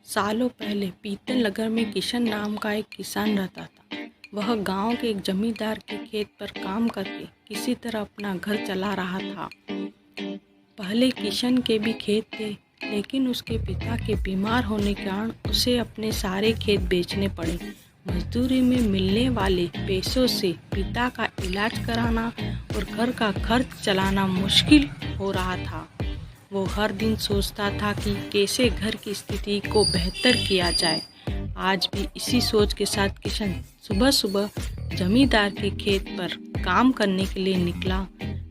सालों पहले पीतल नगर में किशन नाम का एक किसान रहता था। वह गांव के एक जमींदार के खेत पर काम करके किसी तरह अपना घर चला रहा था। पहले किशन के भी खेत थे, लेकिन उसके पिता के बीमार होने के कारण उसे अपने सारे खेत बेचने पड़े। मजदूरी में मिलने वाले पैसों से पिता का इलाज कराना और घर का खर्च चलाना मुश्किल हो रहा था। वो हर दिन सोचता था कि कैसे घर की स्थिति को बेहतर किया जाए। आज भी इसी सोच के साथ किशन सुबह सुबह जमींदार के खेत पर काम करने के लिए निकला।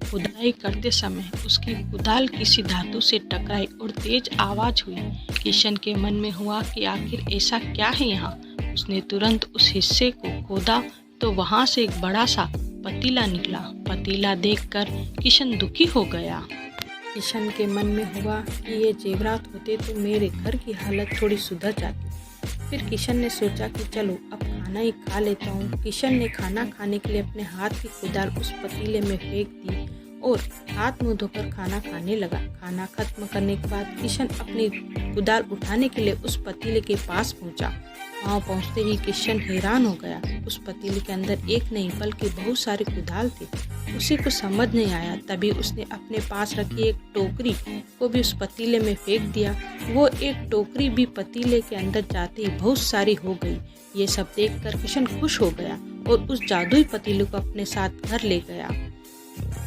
खुदाई करते समय उसकी कुदाल किसी धातु से टकराई और तेज आवाज हुई। किशन के मन में हुआ कि आखिर ऐसा क्या है यहाँ। उसने तुरंत उस हिस्से को खोदा तो वहाँ से एक बड़ा सा पतीला निकला। पतीला देखकर किशन दुखी हो गया। किशन के मन में हुआ कि ये जेवरात होते तो मेरे घर की हालत थोड़ी सुधर जाती। फिर किशन ने सोचा कि चलो अब खाना ही खा लेता हूँ। किशन ने खाना खाने के लिए अपने हाथ की कुदाल उस पतीले में फेंक दी और हाथ मुंह धोकर खाना खाने लगा। खाना खत्म करने के बाद किशन अपनी कुदाल उठाने के लिए उस पतीले के पास पहुंचा। वहाँ पहुँचते ही किशन हैरान हो गया। उस पतीले के अंदर एक नहीं बल्कि बहुत सारे कुदाल थे। उसे कुछ समझ नहीं आया। तभी उसने अपने पास रखी एक टोकरी को भी उस पतीले में फेंक दिया। वो एक टोकरी भी पतीले के अंदर जाते ही बहुत सारी हो गई। ये सब देखकर किशन खुश हो गया और उस जादुई पतीले को अपने साथ घर ले गया।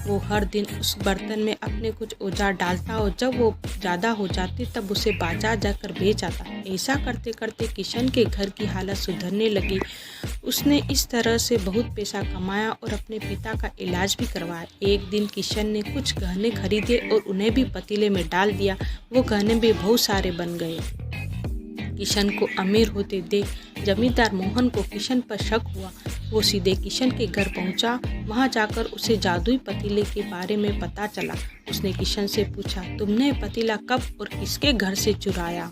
वो हर दिन उस बर्तन में अपने कुछ औजार डालता और जब वो ज़्यादा हो जाती तब उसे बाजार जाकर बेच आता। ऐसा करते करते किशन के घर की हालत सुधरने लगी। उसने इस तरह से बहुत पैसा कमाया और अपने पिता का इलाज भी करवाया। एक दिन किशन ने कुछ गहने खरीदे और उन्हें भी पतीले में डाल दिया। वो गहने भी बहुत सारे बन गए। किशन को अमीर होते देख जमींदार मोहन को किशन पर शक हुआ। वो सीधे किशन के घर पहुंचा। वहां जाकर उसे जादुई पतीले के बारे में पता चला। उसने किशन से पूछा, तुमने पतीला कब और किसके घर से चुराया?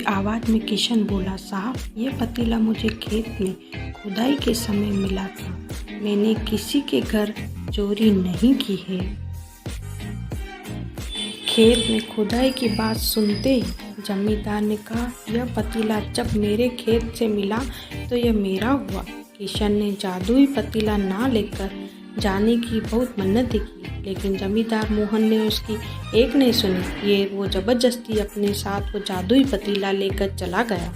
आवाज में किशन बोला, साहब ये पतीला मुझे खेत में खुदाई के समय मिला था। मैंने किसी के घर चोरी नहीं की है। खेत में खुदाई की बात सुनते ही जमींदार ने कहा, यह पतीला जब मेरे खेत से मिला तो यह मेरा हुआ। किशन ने जादुई पतीला ना लेकर जाने की बहुत मन्नत की, लेकिन जमींदार मोहन ने उसकी एक नहीं सुनी। वो जबरदस्ती अपने साथ वो जादुई पतीला लेकर चला गया।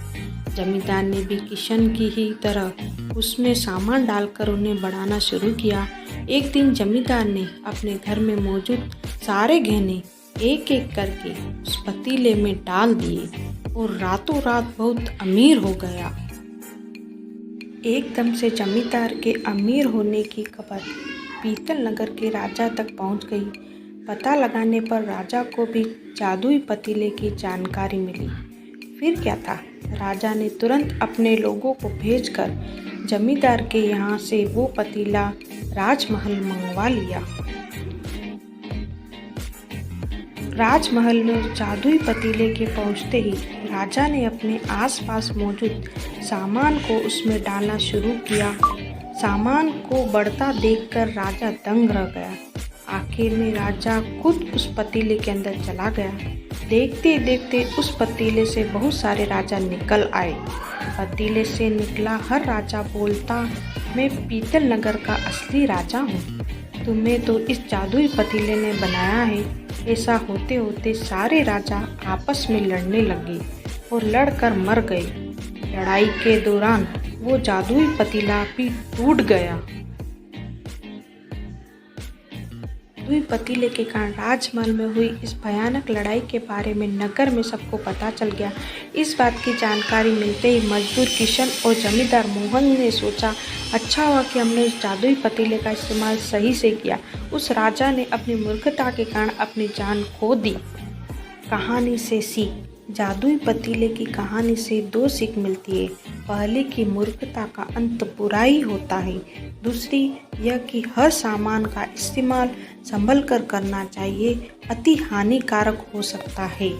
जमींदार ने भी किशन की ही तरह उसमें सामान डालकर उन्हें बढ़ाना शुरू किया। एक दिन जमींदार ने अपने घर में मौजूद सारे गहने एक एक करके उस पतीले में डाल दिए और रातों रात बहुत अमीर हो गया। एकदम से जमींदार के अमीर होने की खबर पीतल नगर के राजा तक पहुंच गई। पता लगाने पर राजा को भी जादुई पतीले की जानकारी मिली। फिर क्या था, राजा ने तुरंत अपने लोगों को भेजकर जमींदार के यहाँ से वो पतीला राजमहल मंगवा लिया। राजमहल में जादुई पतीले के पहुंचते ही राजा ने अपने आसपास मौजूद सामान को उसमें डालना शुरू किया। सामान को बढ़ता देखकर राजा दंग रह गया। आखिर में राजा खुद उस पतीले के अंदर चला गया। देखते देखते उस पतीले से बहुत सारे राजा निकल आए। पतीले से निकला हर राजा बोलता, मैं पीतल नगर का असली राजा हूँ। तुम्हें तो इस जादुई पतीले ने बनाया है। ऐसा होते होते सारे राजा आपस में लड़ने लगे और लड़कर मर गए। लड़ाई के दौरान वो जादुई पतीला भी टूट गया। जादुई पतीले के कारण राजमहल में हुई इस भयानक लड़ाई के बारे में नगर में सबको पता चल गया। इस बात की जानकारी मिलते ही मजदूर किशन और जमींदार मोहन ने सोचा, अच्छा हुआ कि हमने उस जादुई पतीले का इस्तेमाल सही से किया। उस राजा ने अपनी मूर्खता के कारण अपनी जान खो दी। कहानी से सीख, जादुई पतीले की कहानी से दो सीख मिलती है। पहले की मूर्खता का अंत बुराई होता है। दूसरी यह कि हर सामान का इस्तेमाल संभल कर करना चाहिए, अति हानिकारक हो सकता है।